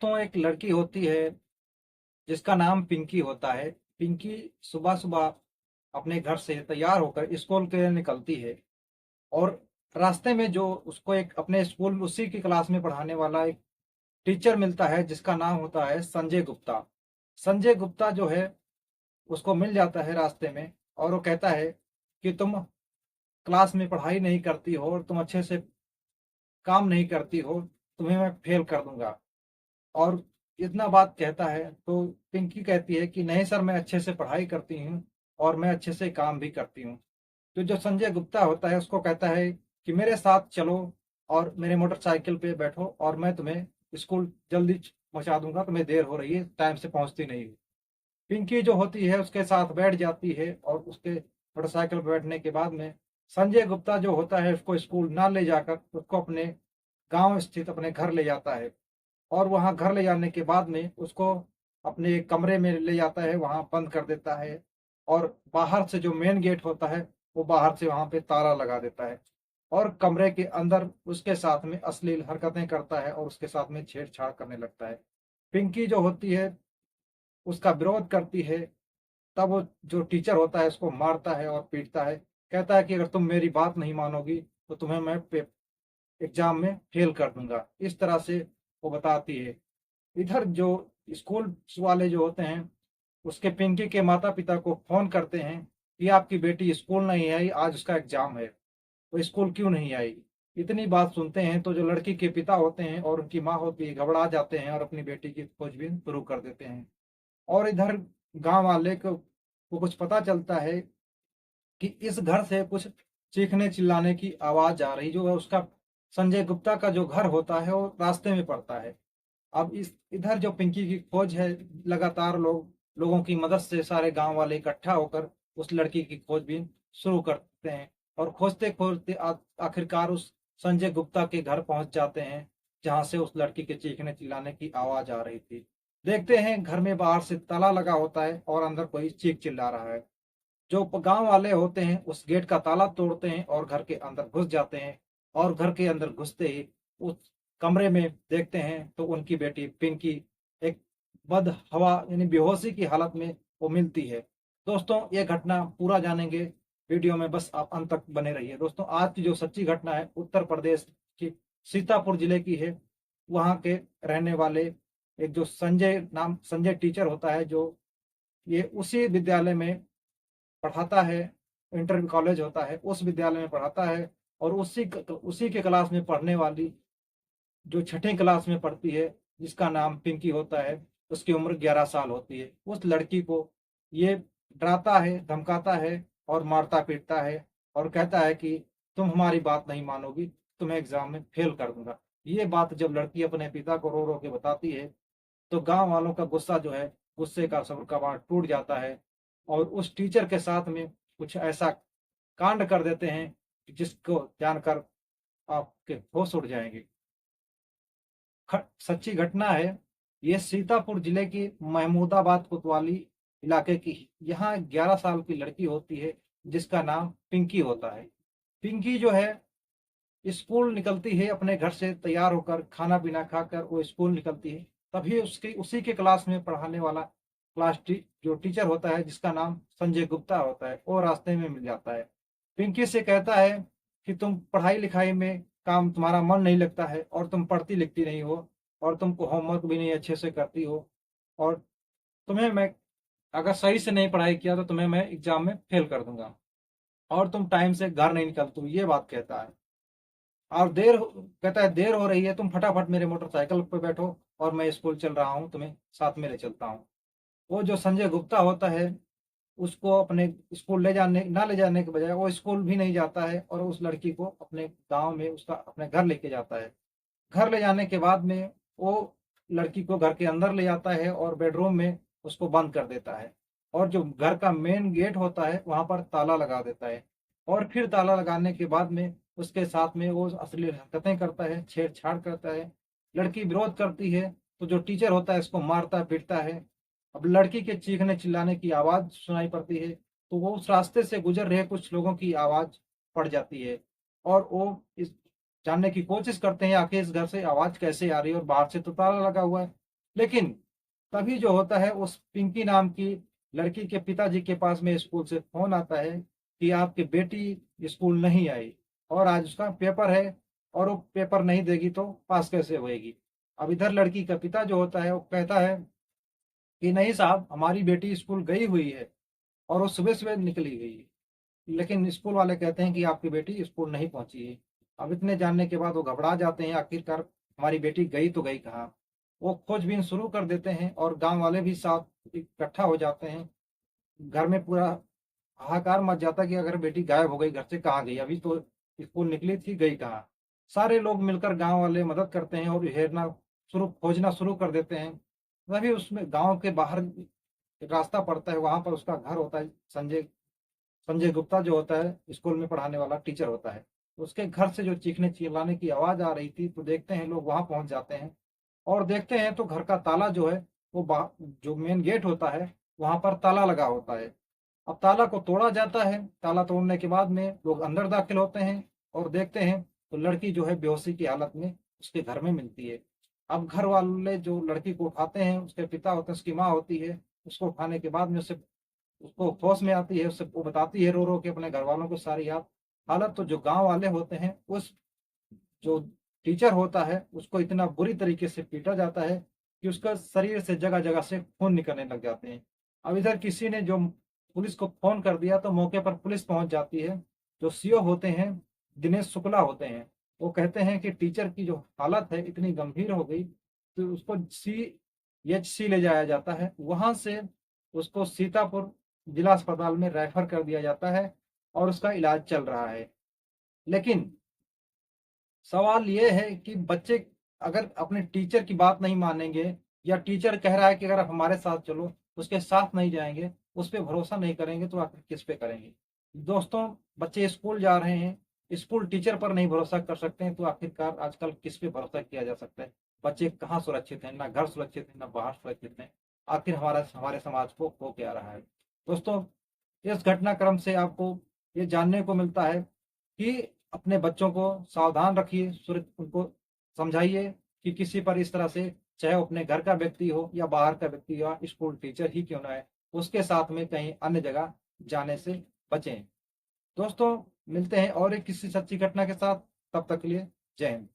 दोस्तों, एक लड़की होती है जिसका नाम पिंकी होता है। पिंकी सुबह सुबह अपने घर से तैयार होकर स्कूल के लिए निकलती है और रास्ते में जो उसको एक अपने स्कूल में उसी की क्लास में पढ़ाने वाला एक टीचर मिलता है जिसका नाम होता है संजय गुप्ता। संजय गुप्ता जो है उसको मिल जाता है रास्ते में और वो कहता है कि तुम क्लास में पढ़ाई नहीं करती हो और तुम अच्छे से काम नहीं करती हो, तुम्हें मैं फेल कर दूंगा। और इतना बात कहता है तो पिंकी कहती है कि नहीं सर, मैं अच्छे से पढ़ाई करती हूँ और मैं अच्छे से काम भी करती हूँ। तो जो संजय गुप्ता होता है उसको कहता है कि मेरे साथ चलो और मेरे मोटरसाइकिल पे बैठो और मैं तुम्हें स्कूल जल्दी पहुंचा दूंगा, तुम्हें देर हो रही है, टाइम से पहुंचती नहीं हो। पिंकी जो होती है उसके साथ बैठ जाती है और उसके मोटरसाइकिल पर बैठने के बाद में संजय गुप्ता जो होता है उसको स्कूल ना ले जाकर उसको अपने गांव स्थित अपने घर ले जाता है। और वहाँ घर ले जाने के बाद में उसको अपने कमरे में ले जाता है, वहाँ बंद कर देता है और बाहर से जो मेन गेट होता है वो बाहर से वहाँ पे ताला लगा देता है और कमरे के अंदर उसके साथ में अश्लील हरकतें करता है और उसके साथ में छेड़छाड़ करने लगता है। पिंकी जो होती है उसका विरोध करती है। तब वो जो टीचर होता है उसको मारता है और पीटता है, कहता है कि अगर तुम मेरी बात नहीं मानोगी तो तुम्हें मैं एग्जाम में फेल कर दूंगा। इस तरह से वो बताती है। इधर जो स्कूल वाले जो होते हैं उसके पिंकी के माता पिता को फोन करते हैं कि आपकी बेटी स्कूल नहीं आई, आज उसका एग्जाम है, वो स्कूल क्यों नहीं आई। इतनी बात सुनते हैं तो जो लड़की के पिता होते हैं और उनकी माँ होती है घबरा जाते हैं और अपनी बेटी की खोजबीन शुरू कर देते हैं। और इधर गांव वाले को कुछ पता चलता है कि इस घर से कुछ चीखने चिल्लाने की आवाज आ रही, जो है उसका संजय गुप्ता का जो घर होता है वो रास्ते में पड़ता है। अब इस इधर जो पिंकी की खोज है, लगातार लोगों की मदद से सारे गांव वाले इकट्ठा होकर उस लड़की की खोजबीन शुरू करते हैं और खोजते खोजते आखिरकार उस संजय गुप्ता के घर पहुंच जाते हैं जहां से उस लड़की के चीखने चिल्लाने की आवाज आ रही थी। देखते हैं घर में बाहर से ताला लगा होता है और अंदर कोई चीख चिल्ला रहा है। जो गांव वाले होते हैं उस गेट का ताला तोड़ते हैं और घर के अंदर घुस जाते हैं और घर के अंदर घुसते ही उस कमरे में देखते हैं तो उनकी बेटी पिंकी एक बद हवा यानी बेहोशी की हालत में वो मिलती है। दोस्तों, ये घटना पूरा जानेंगे वीडियो में, बस आप अंत तक बने रहिए। दोस्तों, आज की जो सच्ची घटना है उत्तर प्रदेश की सीतापुर जिले की है। वहाँ के रहने वाले एक जो संजय टीचर होता है, जो ये उसी विद्यालय में पढ़ाता है, इंटर कॉलेज होता है उस विद्यालय में पढ़ाता है। और उसी के क्लास में पढ़ने वाली जो छठी क्लास में पढ़ती है जिसका नाम पिंकी होता है, उसकी उम्र 11 साल होती है। उस लड़की को ये डराता है, धमकाता है और मारता पीटता है और कहता है कि तुम हमारी बात नहीं मानोगी, तुम्हें एग्जाम में फेल कर दूंगा। ये बात जब लड़की अपने पिता को रो रो के बताती है तो गांव वालों का गुस्सा जो है, गुस्से का सब्र का बांध टूट जाता है और उस टीचर के साथ में कुछ ऐसा कांड कर देते हैं जिसको जानकर आपके होश उड़ जाएंगे। सच्ची घटना है। ये सीतापुर जिले की महमूदाबाद कोतवाली इलाके की। यहाँ 11 साल की लड़की होती है जिसका नाम पिंकी होता है। पिंकी जो है स्कूल निकलती है, अपने घर से तैयार होकर खाना पीना खाकर वो स्कूल निकलती है। तभी उसके उसी के क्लास में पढ़ाने वाला जो टीचर होता है जिसका नाम संजय गुप्ता होता है, वो रास्ते में मिल जाता है। पिंकी से कहता है कि तुम पढ़ाई लिखाई में काम तुम्हारा मन नहीं लगता है और तुम पढ़ती लिखती नहीं हो और तुमको होमवर्क भी नहीं अच्छे से करती हो और तुम्हें मैं अगर सही से नहीं पढ़ाई किया तो तुम्हें मैं एग्जाम में फेल कर दूंगा और तुम टाइम से घर नहीं निकलती हो, ये बात कहता है। और कहता है देर हो रही है, तुम फटाफट मेरे मोटरसाइकिल पे बैठो और मैं स्कूल चल रहा हूँ, तुम्हें साथ में ले चलता हूँ। वो जो संजय गुप्ता होता है उसको अपने स्कूल ले जाने के बजाय वो स्कूल भी नहीं जाता है और उस लड़की को अपने गांव में उसका अपने घर लेके जाता है। घर ले जाने के बाद में वो लड़की को घर के अंदर ले जाता है और बेडरूम में उसको बंद कर देता है और जो घर का मेन गेट होता है वहां पर ताला लगा देता है। और फिर ताला लगाने के बाद में उसके साथ में वो अश्लील हरकतें करता है, छेड़छाड़ करता है। लड़की विरोध करती है तो जो टीचर होता है उसको मारता पीटता है। अब लड़की के चीखने चिल्लाने की आवाज सुनाई पड़ती है तो वो उस रास्ते से गुजर रहे कुछ लोगों की आवाज पड़ जाती है और वो इस जानने की कोशिश करते हैं आखिर इस घर से आवाज कैसे आ रही है और बाहर से तो ताला लगा हुआ है। लेकिन तभी जो होता है उस पिंकी नाम की लड़की के पिताजी के पास में स्कूल से फोन आता है कि आपकी बेटी स्कूल नहीं आई और आज उसका पेपर है और वो पेपर नहीं देगी तो पास कैसे होएगी। अब इधर लड़की का पिता जो होता है वो कहता है कि नहीं साहब, हमारी बेटी स्कूल गई हुई है और वो सुबह सुबह निकली गई है। लेकिन स्कूल वाले कहते हैं कि आपकी बेटी स्कूल नहीं पहुंची है। अब इतने जानने के बाद वो घबरा जाते हैं, आखिरकार हमारी बेटी गई तो गई कहाँ। वो खोजबीन शुरू कर देते हैं और गांव वाले भी साथ इकट्ठा हो जाते हैं। घर में पूरा हाहाकार मच जाता है कि अगर बेटी गायब हो गई, घर से कहाँ गई, अभी तो स्कूल निकली थी, गई कहाँ। सारे लोग मिलकर गांव वाले मदद करते हैं और हेरना शुरू खोजना शुरू कर देते हैं। तभी उसमें गांव के बाहर एक रास्ता पड़ता है, वहां पर उसका घर होता है। संजय संजय गुप्ता जो होता है स्कूल में पढ़ाने वाला टीचर होता है। उसके घर से जो चीखने चिल्लाने की आवाज आ रही थी, तो देखते हैं लोग वहां पहुंच जाते हैं और देखते हैं तो घर का ताला जो है वो जो मेन गेट होता है वहां पर ताला लगा होता है। अब ताला को तोड़ा जाता है। ताला तोड़ने के बाद में लोग अंदर दाखिल होते हैं और देखते हैं तो लड़की जो है बेहोशी की हालत में उसके घर में मिलती है। अब घर वाले जो लड़की को उठाते हैं, उसके पिता होते हैं, उसकी माँ होती है, उसको उठाने के बाद में उसे उसको होश में आती है। उससे वो बताती है रो रो के अपने घर वालों को सारी हालत। तो जो गांव वाले होते हैं, उस जो टीचर होता है उसको इतना बुरी तरीके से पीटा जाता है कि उसका शरीर से जगह जगह से खून निकलने लग जाते हैं। अब इधर किसी ने जो पुलिस को फोन कर दिया तो मौके पर पुलिस पहुंच जाती है। जो सीओ होते हैं, दिनेश शुक्ला होते हैं, वो कहते हैं कि टीचर की जो हालत है इतनी गंभीर हो गई तो उसको CHC ले जाया जाता है। वहां से उसको सीतापुर जिला अस्पताल में रेफर कर दिया जाता है और उसका इलाज चल रहा है। लेकिन सवाल ये है कि बच्चे अगर अपने टीचर की बात नहीं मानेंगे या टीचर कह रहा है कि अगर आप हमारे साथ चलो, उसके साथ नहीं जाएंगे, उस पर भरोसा नहीं करेंगे, तो आखिर किस पे करेंगे। दोस्तों, बच्चे स्कूल जा रहे हैं, स्कूल टीचर पर नहीं भरोसा कर सकते हैं, तो आखिरकार आजकल किस पे भरोसा किया जा सकता है। बच्चे कहाँ सुरक्षित हैं, ना घर सुरक्षित है, ना बाहर सुरक्षित है। आखिर हमारा हमारे समाज को हो क्या रहा है। दोस्तों, इस घटनाक्रम से आपको ये जानने को मिलता है कि अपने बच्चों को सावधान रखिए, उनको समझाइए कि किसी पर इस तरह से, चाहे वो अपने घर का व्यक्ति हो या बाहर का व्यक्ति हो, स्कूल टीचर ही क्यों ना है, उसके साथ में कहीं अन्य जगह जाने से बचें। दोस्तों, मिलते हैं और एक किसी सच्ची घटना के साथ। तब तक के लिए जय हिंद।